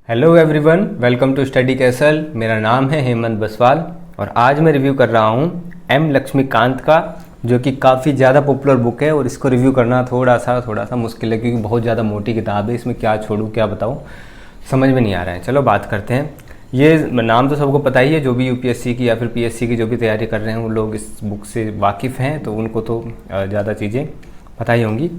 Hello everyone, welcome to study castle. मेरा नाम है हेमंत बसवाल और आज मैं रिव्यू कर रहा हूँ एम लक्ष्मीकांत का, जो कि काफ़ी ज़्यादा पॉपुलर बुक है और इसको रिव्यू करना थोड़ा सा मुश्किल है क्योंकि बहुत ज़्यादा मोटी किताब है। इसमें क्या छोड़ूँ क्या बताऊँ, समझ में नहीं आ रहा है। चलो बात करते हैं। ये नाम तो सबको पता ही है, जो भी यूपीएससी की या फिर पीएससी की जो भी तैयारी कर रहे हैं वो लोग इस बुक से वाकिफ़ हैं, तो उनको तो ज़्यादा चीज़ें पता ही होंगी।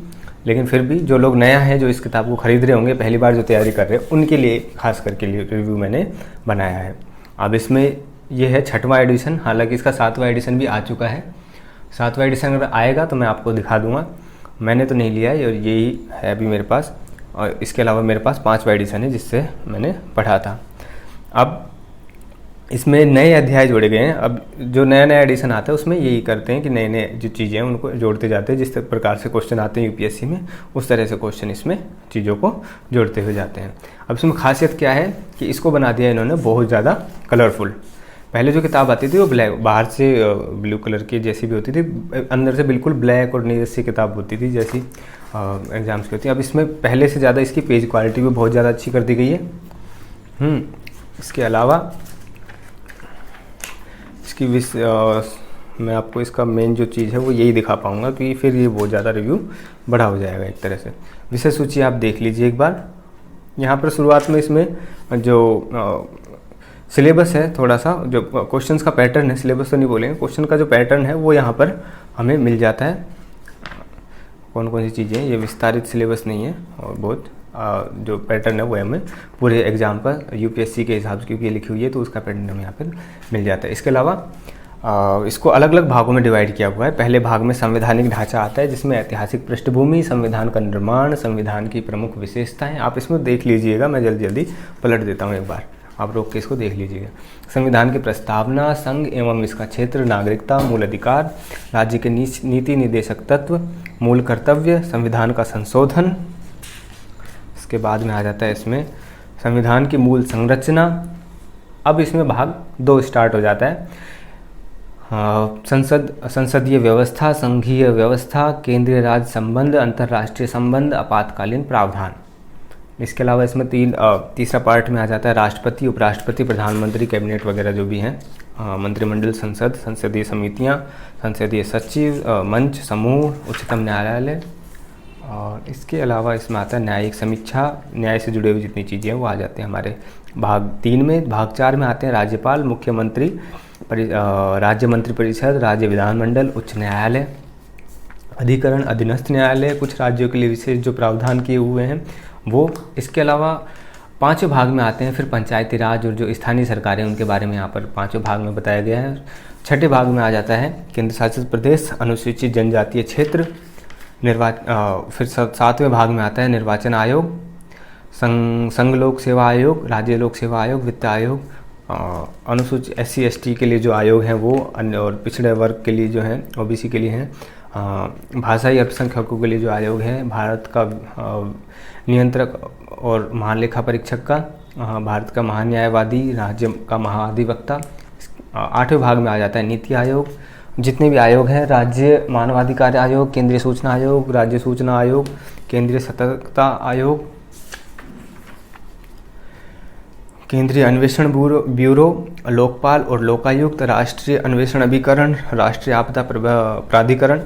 लेकिन फिर भी जो लोग नया है, जो इस किताब को ख़रीद रहे होंगे, पहली बार जो तैयारी कर रहे हैं, उनके लिए खास करके लिए रिव्यू मैंने बनाया है। अब इसमें ये है 6वां एडिशन, हालांकि इसका 7वां एडिशन भी आ चुका है। 7वां एडिशन अगर आएगा तो मैं आपको दिखा दूंगा। मैंने तो नहीं लिया है और यही है अभी मेरे पास, और इसके अलावा मेरे पास 5वां एडिशन है जिससे मैंने पढ़ा था। अब इसमें नए अध्याय जोड़े गए हैं। अब जो नया एडिशन आता है उसमें यही करते हैं कि नए नए जो चीज़ें हैं उनको जोड़ते जाते हैं। जिस प्रकार से क्वेश्चन आते हैं यूपीएससी में, उस तरह से क्वेश्चन इसमें चीज़ों को जोड़ते हुए जाते हैं। अब इसमें खासियत क्या है कि इसको बना दिया इन्होंने बहुत ज़्यादा कलरफुल। पहले जो किताब आती थी वो ब्लैक, बाहर से ब्लू कलर की जैसी भी होती थी, अंदर से बिल्कुल ब्लैक और नीरस सी किताब होती थी जैसी एग्जाम्स की होती है। अब इसमें पहले से ज़्यादा इसकी पेज क्वालिटी भी बहुत ज़्यादा अच्छी कर दी गई है। इसके अलावा इसकी मैं आपको इसका मेन जो चीज़ है वो यही दिखा पाऊँगा, क्योंकि फिर ये बहुत ज़्यादा रिव्यू बड़ा हो जाएगा एक तरह से। विषय सूची आप देख लीजिए एक बार। यहाँ पर शुरुआत में इसमें जो सिलेबस है, थोड़ा सा जो क्वेश्चंस का पैटर्न है, सिलेबस तो नहीं बोलेंगे, क्वेश्चन का जो पैटर्न है वो यहाँ पर हमें मिल जाता है। कौन कौन सी चीज़ें, ये विस्तारित सिलेबस नहीं है और बहुत जो पैटर्न है वो हमें पूरे एग्जाम पर यूपीएससी के हिसाब से, क्योंकि लिखी हुई है तो उसका पैटर्न हमें यहाँ पर मिल जाता है। इसके अलावा इसको अलग अलग भागों में डिवाइड किया हुआ है। पहले भाग में संवैधानिक ढांचा आता है, जिसमें ऐतिहासिक पृष्ठभूमि, संविधान का निर्माण, संविधान की प्रमुख विशेषताएं। आप इसमें देख लीजिएगा, मैं जल्दी जल्दी पलट देता हूँ एक बार, आप रोक के इसको देख लीजिएगा। संविधान की प्रस्तावना, संघ एवं इसका क्षेत्र, नागरिकता, मूल अधिकार, राज्य के नीति निर्देशक तत्व, मूल कर्तव्य, संविधान का संशोधन। इसके बाद में आ जाता है इसमें संविधान की मूल संरचना। अब इसमें भाग 2 स्टार्ट हो जाता है। संसदीय व्यवस्था, संघीय व्यवस्था, केंद्रीय राज्य संबंध, अंतर्राष्ट्रीय संबंध, आपातकालीन प्रावधान। इसके अलावा इसमें तीसरा पार्ट में आ जाता है राष्ट्रपति, उपराष्ट्रपति, प्रधानमंत्री, कैबिनेट वगैरह जो भी हैं, मंत्रिमंडल, संसद, संसदीय समितियां, संसदीय सचिव, मंच, समूह, उच्चतम न्यायालय। और इसके अलावा इसमें आता है न्यायिक समीक्षा, न्याय से जुड़े हुए जितनी चीज़ें हैं वो आ जाते हैं हमारे भाग 3 में। भाग 4 में आते हैं राज्यपाल, मुख्यमंत्री, राज्य मंत्रिपरिषद, राज्य विधानमंडल, उच्च न्यायालय, अधिकरण, अधीनस्थ न्यायालय, कुछ राज्यों के लिए विशेष जो प्रावधान किए हुए हैं वो। इसके अलावा 5वें भाग में आते हैं फिर पंचायती राज और जो स्थानीय सरकारें, उनके बारे में यहाँ पर 5वें भाग में बताया गया है। 6ठे भाग में आ जाता है केंद्र शासित प्रदेश, अनुसूचित जनजातीय क्षेत्र, फिर 7वें भाग में आता है निर्वाचन आयोग, संघ लोक सेवा आयोग, राज्य लोक सेवा आयोग, वित्त आयोग, अनुसूचित SC ST के लिए जो आयोग हैं वो, अन्य और पिछड़े वर्ग के लिए जो हैं OBC के लिए हैं, भाषाई अल्पसंख्यकों के लिए जो आयोग है, भारत का नियंत्रक और महालेखा परीक्षक का, भारत का महान्यायवादी, राज्य का महाधिवक्ता। 8वें भाग में आ जाता है नीति आयोग, जितने भी आयोग हैं, राज्य मानवाधिकार आयोग, केंद्रीय सूचना आयोग, राज्य सूचना आयोग, केंद्रीय सतर्कता आयोग, केंद्रीय अन्वेषण ब्यूरो, लोकपाल और लोकायुक्त, राष्ट्रीय अन्वेषण अभिकरण, राष्ट्रीय आपदा प्राधिकरण।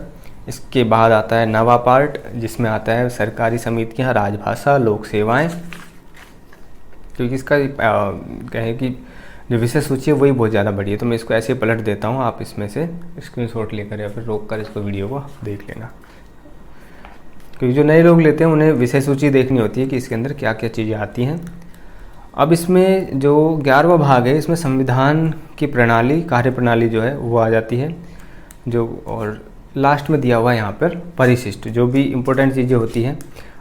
इसके बाद आता है 9वां पार्ट, जिसमें आता है सरकारी समितियां, राजभाषा, लोक सेवाएं। क्योंकि इसका कहें कि जो विषय सूची है वही बहुत ज़्यादा बड़ी है, तो मैं इसको ऐसे पलट देता हूँ। आप इसमें से स्क्रीनशॉट लेकर या फिर रोक कर इसको वीडियो को देख लेना, क्योंकि जो नए लोग लेते हैं उन्हें विषय सूची देखनी होती है कि इसके अंदर क्या क्या चीज़ें आती हैं। अब इसमें जो 11वां भाग है, इसमें संविधान की प्रणाली, कार्यप्रणाली जो है वो आ जाती है, जो और लास्ट में दिया हुआ है यहाँ पर परिशिष्ट, जो भी इम्पोर्टेंट चीज़ें होती हैं,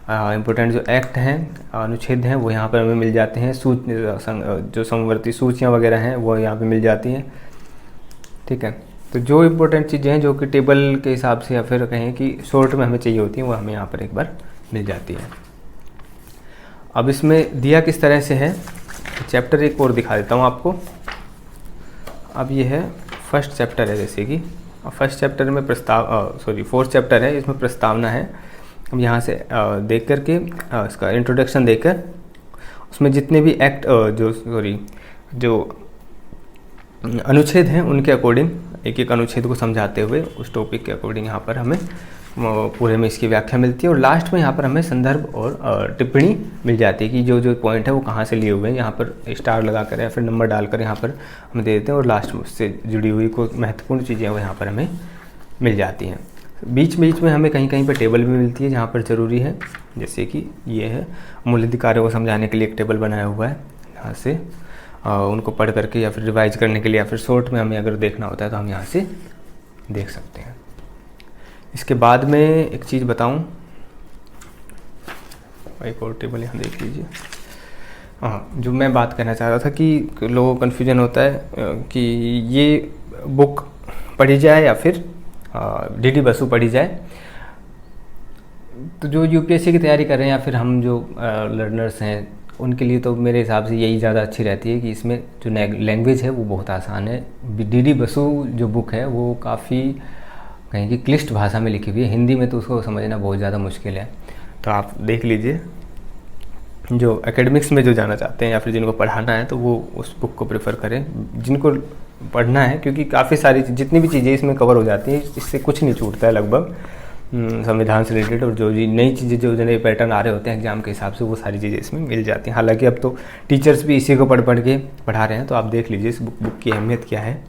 इम्पोर्टेंट जो एक्ट हैं, अनुच्छेद हैं, वो यहाँ पर हमें मिल जाते हैं। जो समवर्ती सूचियाँ वगैरह हैं वो यहाँ पे मिल जाती हैं। ठीक है, तो जो इम्पोर्टेंट चीज़ें हैं जो कि टेबल के हिसाब से या फिर कहें कि शॉर्ट में हमें चाहिए होती हैं, वो हमें यहाँ पर एक बार मिल जाती है। अब इसमें दिया किस तरह से है, चैप्टर एक और दिखा देता हूँ आपको। अब ये है फर्स्ट चैप्टर है, जैसे कि फर्स्ट चैप्टर में फोर्थ चैप्टर है, इसमें प्रस्तावना है। अब यहाँ से देख करके इसका इंट्रोडक्शन देकर उसमें जितने भी एक्ट जो अनुच्छेद हैं उनके अकॉर्डिंग एक एक अनुच्छेद को समझाते हुए उस टॉपिक के अकॉर्डिंग यहाँ पर हमें पूरे में इसकी व्याख्या मिलती है। और लास्ट में यहाँ पर हमें संदर्भ और टिप्पणी मिल जाती है कि जो जो पॉइंट है वो कहाँ से लिए हुए हैं, यहाँ पर स्टार लगा कर या फिर नंबर डालकर यहाँ पर हम दे देते हैं और लास्ट में उससे जुड़ी हुई कोई महत्वपूर्ण चीज़ें वो यहाँ पर हमें मिल जाती हैं। बीच बीच में हमें कहीं कहीं पर टेबल भी मिलती है जहाँ पर ज़रूरी है, जैसे कि ये है मूलाधिकारों को समझाने के लिए एक टेबल बनाया हुआ है, यहाँ से उनको पढ़ करके या फिर रिवाइज करने के लिए या फिर शॉर्ट में हमें अगर देखना होता है तो हम यहाँ से देख सकते हैं। इसके बाद में एक चीज़ बताऊं, एक और टेबल यहाँ देख लीजिए। हाँ, जो मैं बात करना चाह रहा था कि लोगों को कन्फ्यूजन होता है कि ये बुक पढ़ी जाए या फिर डीडी बसु पढ़ी जाए। तो जो यूपीएससी की तैयारी कर रहे हैं या फिर हम जो लर्नर्स हैं उनके लिए तो मेरे हिसाब से यही ज़्यादा अच्छी रहती है कि इसमें जो लैंग्वेज है वो बहुत आसान है। डीडी बसु जो बुक है वो काफ़ी कहीं की क्लिष्ट भाषा में लिखी हुई है, हिंदी में तो उसको समझना बहुत ज़्यादा मुश्किल है। तो आप देख लीजिए, जो एकेडमिक्स में जो जाना चाहते हैं या फिर जिनको पढ़ाना है तो वो उस बुक को प्रेफर करें जिनको पढ़ना है, क्योंकि काफ़ी सारी जितनी भी चीज़ें इसमें कवर हो जाती हैं, इससे कुछ नहीं छूटता है लगभग संविधान से रिलेटेड। और जो नई चीज़ें जो नए पैटर्न आ रहे होते हैं एग्जाम के हिसाब से वो सारी चीज़ें इसमें मिल जाती हैं। हालांकि अब तो टीचर्स भी इसी को पढ़ के पढ़ा रहे हैं, तो आप देख लीजिए इस बुक की अहमियत क्या है।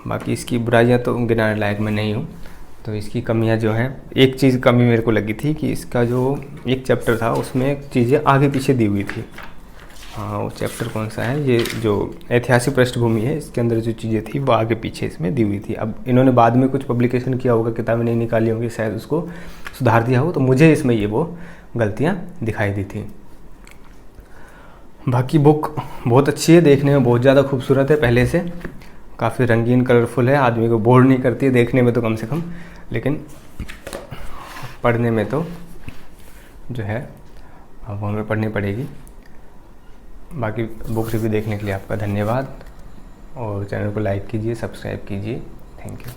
बाकी इसकी बुराइयाँ तो गिनाने लायक मैं नहीं हूँ। तो इसकी कमियाँ जो हैं, एक चीज़ कमी मेरे को लगी थी कि इसका जो एक चैप्टर था उसमें चीज़ें आगे पीछे दी हुई थी। हाँ, वो चैप्टर कौन सा है, ये जो ऐतिहासिक पृष्ठभूमि है इसके अंदर जो चीज़ें थी वो आगे पीछे इसमें दी हुई थी। अब इन्होंने बाद में कुछ पब्लिकेशन किया होगा, किताबें नहीं निकाली होंगी, शायद उसको सुधार दिया हो, तो मुझे इसमें ये वो गलतियाँ दिखाई दी थी। बाकी बुक बहुत अच्छी है, देखने में बहुत ज़्यादा खूबसूरत है, पहले से काफ़ी रंगीन कलरफुल है, आदमी को बोर नहीं करती है देखने में तो कम से कम, लेकिन पढ़ने में तो जो है अब हमें पढ़नी पड़ेगी। बाकी बुक रिव्यू देखने के लिए आपका धन्यवाद और चैनल को लाइक कीजिए, सब्सक्राइब कीजिए। Thank you.